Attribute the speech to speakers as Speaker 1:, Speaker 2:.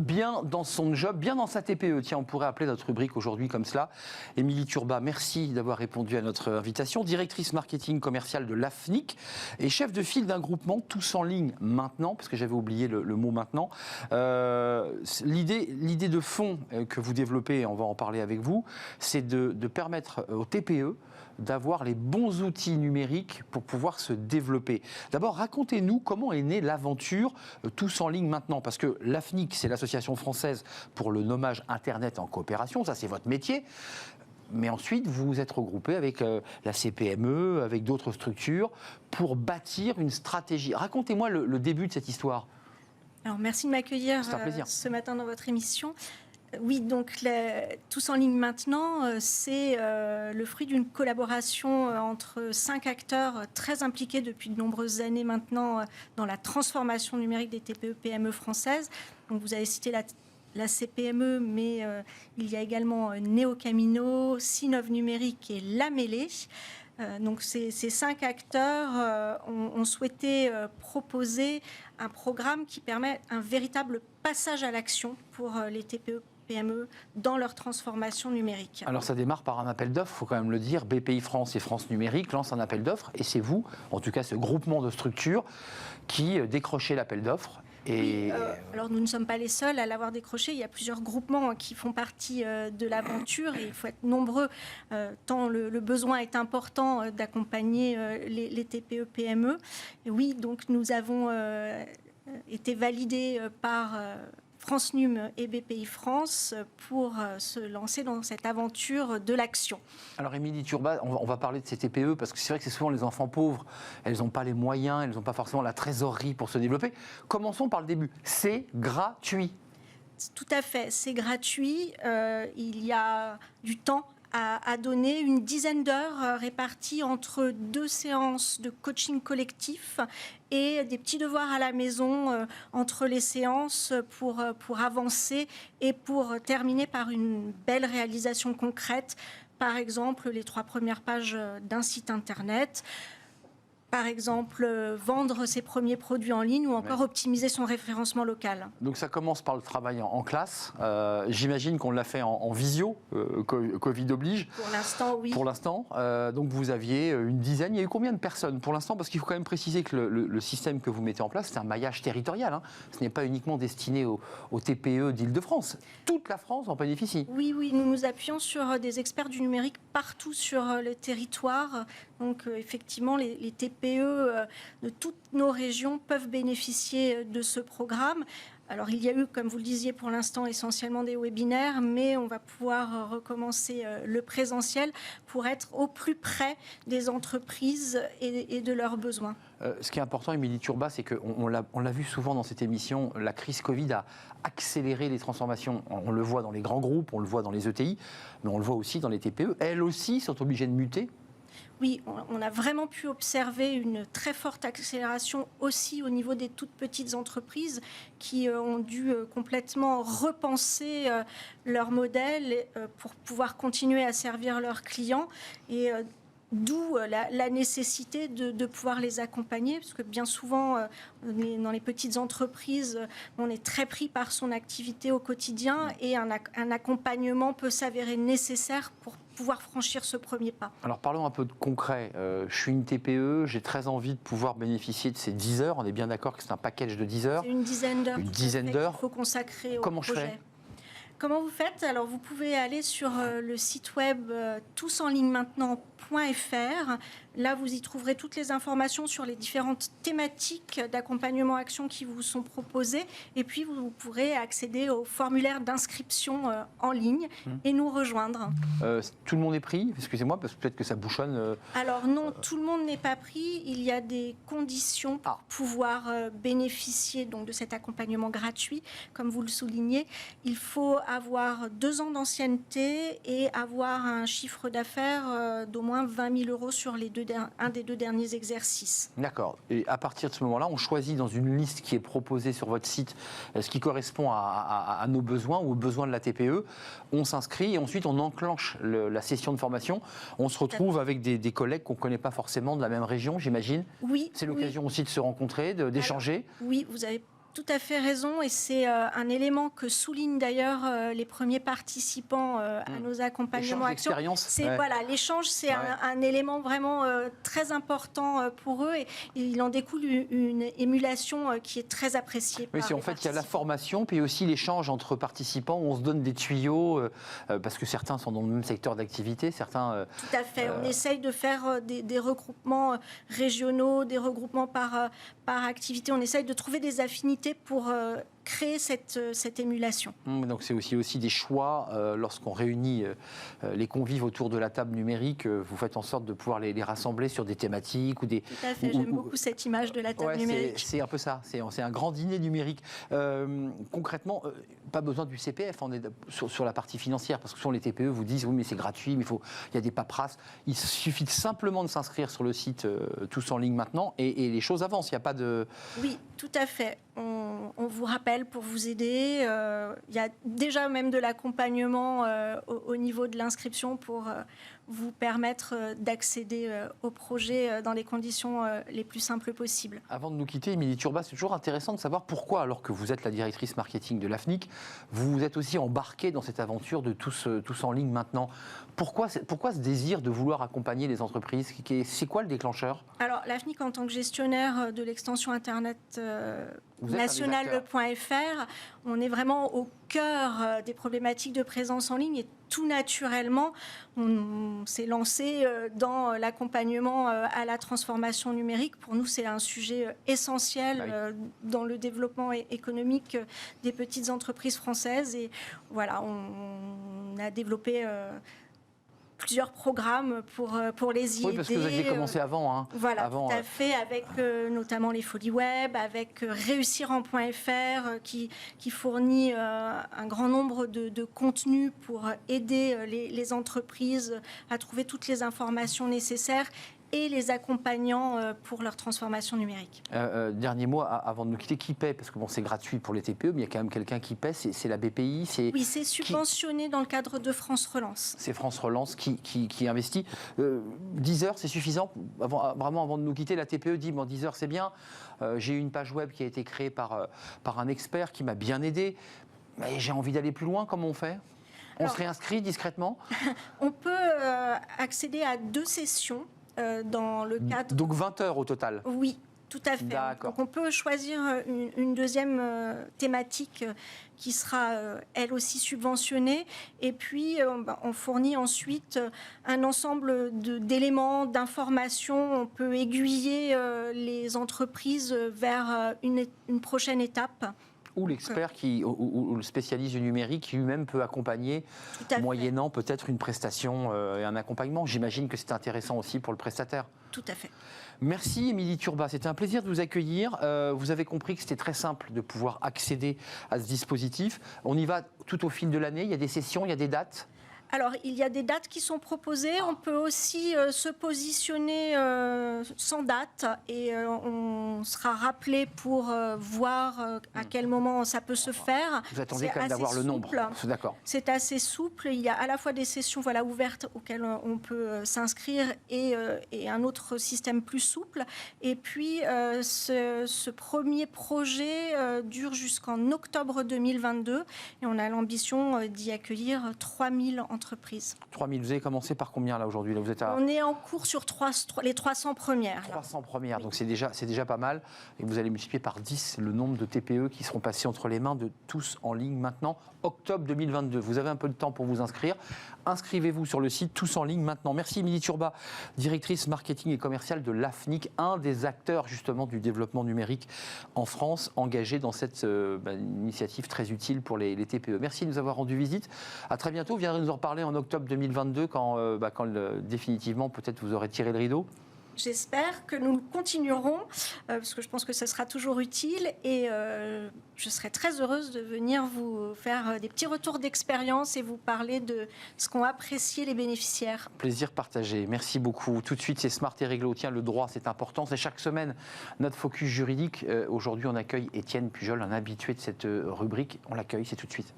Speaker 1: bien dans son job, bien dans sa TPE. Tiens, on pourrait appeler notre rubrique aujourd'hui comme cela. Émilie Turba, merci d'avoir répondu à notre invitation. Directrice marketing commerciale de l'AFNIC et chef de file d'un groupement Tous en ligne maintenant, parce que j'avais oublié le mot maintenant. L'idée de fond que vous développez, et on va en parler avec vous, c'est de permettre aux TPE d'avoir les bons outils numériques pour pouvoir se développer. D'abord, racontez-nous comment est née l'aventure Tous en ligne maintenant, parce que l'AFNIC, c'est l'association française pour le nommage Internet en coopération, ça c'est votre métier. Mais ensuite, vous vous êtes regroupé avec la CPME, avec d'autres structures, pour bâtir une stratégie. Racontez-moi le début de cette histoire.
Speaker 2: Alors, merci de m'accueillir ce matin dans votre émission. Oui, donc Tous en ligne maintenant, c'est le fruit d'une collaboration entre 5 acteurs très impliqués depuis de nombreuses années maintenant dans la transformation numérique des TPE-PME françaises. Donc vous avez cité la CPME, mais il y a également Néo-Camino, Sinov Numérique et La Mêlée. Donc ces 5 acteurs ont souhaité proposer un programme qui permet un véritable passage à l'action pour les TPE-PME dans leur transformation numérique.
Speaker 1: Alors ça démarre par un appel d'offres, il faut quand même le dire. BPI France et France Numérique lancent un appel d'offres et c'est vous, en tout cas ce groupement de structures, qui décrochez l'appel d'offres.
Speaker 2: Et... Oui, alors nous ne sommes pas les seuls à l'avoir décroché. Il y a plusieurs groupements qui font partie de l'aventure et il faut être nombreux tant le besoin est important d'accompagner les TPE-PME. Oui, donc nous avons été validés par France Num et BPI France pour se lancer dans cette aventure de l'action.
Speaker 1: Alors Émilie Turba, on va parler de ces TPE parce que c'est vrai que c'est souvent les enfants pauvres, elles n'ont pas les moyens, elles n'ont pas forcément la trésorerie pour se développer. Commençons par le début, c'est gratuit.
Speaker 2: Tout à fait, c'est gratuit, il y a du temps à donner, une dizaine d'heures réparties entre 2 séances de coaching collectif et des petits devoirs à la maison entre les séances pour avancer et pour terminer par une belle réalisation concrète. Par exemple, les 3 premières pages d'un site internet. Par exemple, vendre ses premiers produits en ligne ou encore optimiser son référencement local.
Speaker 1: Donc ça commence par le travail en classe. J'imagine qu'on l'a fait en visio, Covid oblige.
Speaker 2: Pour l'instant, oui.
Speaker 1: Pour l'instant. Donc vous aviez une dizaine. Il y a eu combien de personnes pour l'instant? Parce qu'il faut quand même préciser que le système que vous mettez en place, c'est un maillage territorial. Hein. Ce n'est pas uniquement destiné aux TPE d'Île-de-France. Toute la France en bénéficie.
Speaker 2: Oui, nous nous appuyons sur des experts du numérique partout sur le territoire. Donc effectivement, les TPE de toutes nos régions peuvent bénéficier de ce programme. Alors il y a eu, comme vous le disiez, pour l'instant essentiellement des webinaires, mais on va pouvoir recommencer le présentiel pour être au plus près des entreprises et de leurs besoins.
Speaker 1: Ce qui est important, Émilie Turba, c'est qu'on l'a vu souvent dans cette émission, la crise Covid a accéléré les transformations. On le voit dans les grands groupes, on le voit dans les ETI, mais on le voit aussi dans les TPE. Elles aussi sont obligées de muter.
Speaker 2: Oui, on a vraiment pu observer une très forte accélération aussi au niveau des toutes petites entreprises qui ont dû complètement repenser leur modèle pour pouvoir continuer à servir leurs clients. Et d'où la nécessité de pouvoir les accompagner, parce que bien souvent, dans les petites entreprises, on est très pris par son activité au quotidien et un accompagnement peut s'avérer nécessaire pour pouvoir franchir ce premier pas.
Speaker 1: Alors parlons un peu de concret. Je suis une TPE, j'ai très envie de pouvoir bénéficier de ces 10 heures. On est bien d'accord que c'est un package de 10 heures.
Speaker 2: C'est une dizaine d'heures.
Speaker 1: Une dizaine d'heures.
Speaker 2: Il faut consacrer au
Speaker 1: projet. Comment je fais ?
Speaker 2: Comment vous faites? Alors vous pouvez aller sur le site web tousenlignemantement.fr. Là, vous y trouverez toutes les informations sur les différentes thématiques d'accompagnement action qui vous sont proposées. Et puis, vous pourrez accéder au formulaire d'inscription en ligne et nous rejoindre.
Speaker 1: Tout le monde est pris? Excusez-moi, parce que peut-être que ça bouchonne.
Speaker 2: Alors non, tout le monde n'est pas pris. Il y a des conditions pour pouvoir bénéficier donc, de cet accompagnement gratuit. Comme vous le soulignez, il faut avoir 2 ans d'ancienneté et avoir un chiffre d'affaires d'au moins 20 000 euros sur un des 2 derniers exercices.
Speaker 1: D'accord. Et à partir de ce moment-là, on choisit dans une liste qui est proposée sur votre site ce qui correspond à nos besoins ou aux besoins de la TPE. On s'inscrit et ensuite on enclenche la session de formation. On se retrouve avec des collègues qu'on ne connaît pas forcément de la même région, j'imagine.
Speaker 2: Oui.
Speaker 1: C'est l'occasion aussi de se rencontrer, d'échanger.
Speaker 2: Oui, vous avez tout à fait raison et c'est un élément que soulignent d'ailleurs les premiers participants à nos accompagnements actions. Voilà, l'échange, c'est un élément vraiment très important pour eux et il en découle une émulation qui est très appréciée.
Speaker 1: Oui, en fait, il y a la formation, puis aussi l'échange entre participants où on se donne des tuyaux parce que certains sont dans le même secteur d'activité, certains.
Speaker 2: Tout à fait. On essaye de faire des regroupements régionaux, des regroupements par activité. On essaye de trouver des affinités pour créer cette émulation.
Speaker 1: Donc c'est aussi des choix lorsqu'on réunit les convives autour de la table numérique, vous faites en sorte de pouvoir les rassembler sur des thématiques ou des...
Speaker 2: Tout à fait, j'aime beaucoup cette image de la table numérique.
Speaker 1: C'est un peu ça, c'est un grand dîner numérique. Concrètement, pas besoin du CPF, on est sur la partie financière, parce que souvent les TPE vous disent oui mais c'est gratuit, mais il y a des paperasses. Il suffit simplement de s'inscrire sur le site Tous en ligne maintenant et les choses avancent, il n'y a pas de...
Speaker 2: Oui, tout à fait. On vous rappelle pour vous aider. Il y a déjà même de l'accompagnement au niveau de l'inscription pour vous permettre d'accéder au projet dans les conditions les plus simples possibles.
Speaker 1: Avant de nous quitter, Émilie Turba, c'est toujours intéressant de savoir pourquoi, alors que vous êtes la directrice marketing de l'AFNIC, vous vous êtes aussi embarquée dans cette aventure de tous en ligne maintenant. Pourquoi ce désir de vouloir accompagner les entreprises? C'est quoi le déclencheur?
Speaker 2: Alors, l'AFNIC, en tant que gestionnaire de l'extension Internet nationale.fr, on est vraiment au cœur des problématiques de présence en ligne et tout naturellement, on s'est lancé dans l'accompagnement à la transformation numérique. Pour nous, c'est un sujet essentiel dans le développement économique des petites entreprises françaises. Et voilà, on a développé plusieurs programmes pour les y aider.
Speaker 1: Oui, parce que vous aviez commencé avant. Hein.
Speaker 2: Voilà, tout à fait, avec notamment les Folies Web, avec Réussir.fr qui fournit un grand nombre de contenus pour aider les entreprises à trouver toutes les informations nécessaires et les accompagnants pour leur transformation numérique.
Speaker 1: Dernier mot avant de nous quitter, qui paie? Parce que bon, c'est gratuit pour les TPE, mais il y a quand même quelqu'un qui paie, c'est la BPI.
Speaker 2: Oui, c'est subventionné dans le cadre de France Relance.
Speaker 1: C'est France Relance qui investit. 10 heures, c'est suffisant? Vraiment, avant de nous quitter, la TPE dit, bon, 10 heures, c'est bien. J'ai eu une page web qui a été créée par un expert qui m'a bien aidé. Mais j'ai envie d'aller plus loin, comment on fait? On se réinscrit discrètement?
Speaker 2: On peut accéder à 2 sessions. Dans le cadre...
Speaker 1: Donc 20 heures au total? Oui,
Speaker 2: tout à fait. Donc on peut choisir une deuxième thématique qui sera elle aussi subventionnée et puis on fournit ensuite un ensemble d'éléments, d'informations. On peut aiguiller les entreprises vers une prochaine étape.
Speaker 1: Ou l'expert ou le spécialiste du numérique qui lui-même peut accompagner, moyennant peut-être une prestation et un accompagnement. J'imagine que c'est intéressant aussi pour le prestataire.
Speaker 2: Tout à fait.
Speaker 1: Merci Émilie Turba, c'était un plaisir de vous accueillir. Vous avez compris que c'était très simple de pouvoir accéder à ce dispositif. On y va tout au fil de l'année, il y a des sessions, il y a des dates?
Speaker 2: Alors, il y a des dates qui sont proposées. On peut aussi se positionner sans date et on sera rappelé pour voir à quel moment ça peut se faire.
Speaker 1: Vous attendez quand même d'avoir le nombre. D'accord.
Speaker 2: C'est assez souple. Il y a à la fois des sessions ouvertes auxquelles on peut s'inscrire et un autre système plus souple. Et puis, ce premier projet dure jusqu'en octobre 2022 et on a l'ambition d'y accueillir 3000 entreprises.
Speaker 1: 3000, vous avez commencé par combien là aujourd'hui?
Speaker 2: On est en cours sur les 300 premières.
Speaker 1: 300 premières, oui. Donc c'est déjà pas mal. Et vous allez multiplier par 10 le nombre de TPE qui seront passés entre les mains de Tous en ligne maintenant, octobre 2022. Vous avez un peu de temps pour vous inscrire. Inscrivez-vous sur le site Tous en ligne maintenant. Merci Émilie Turba, directrice marketing et commerciale de l'AFNIC, un des acteurs justement du développement numérique en France, engagé dans cette initiative très utile pour les TPE. Merci de nous avoir rendu visite. À très bientôt. Vous viendrez nous en reparler en octobre 2022 quand définitivement peut-être vous aurez tiré le rideau.
Speaker 2: J'espère que nous continuerons, parce que je pense que ce sera toujours utile et je serai très heureuse de venir vous faire des petits retours d'expérience et vous parler de ce qu'ont apprécié les bénéficiaires.
Speaker 1: Plaisir partagé, merci beaucoup. Tout de suite, c'est Smart et Réglo. Tiens, le droit, c'est important. C'est chaque semaine notre focus juridique. Aujourd'hui, on accueille Étienne Pujol, un habitué de cette rubrique. On l'accueille, c'est tout de suite.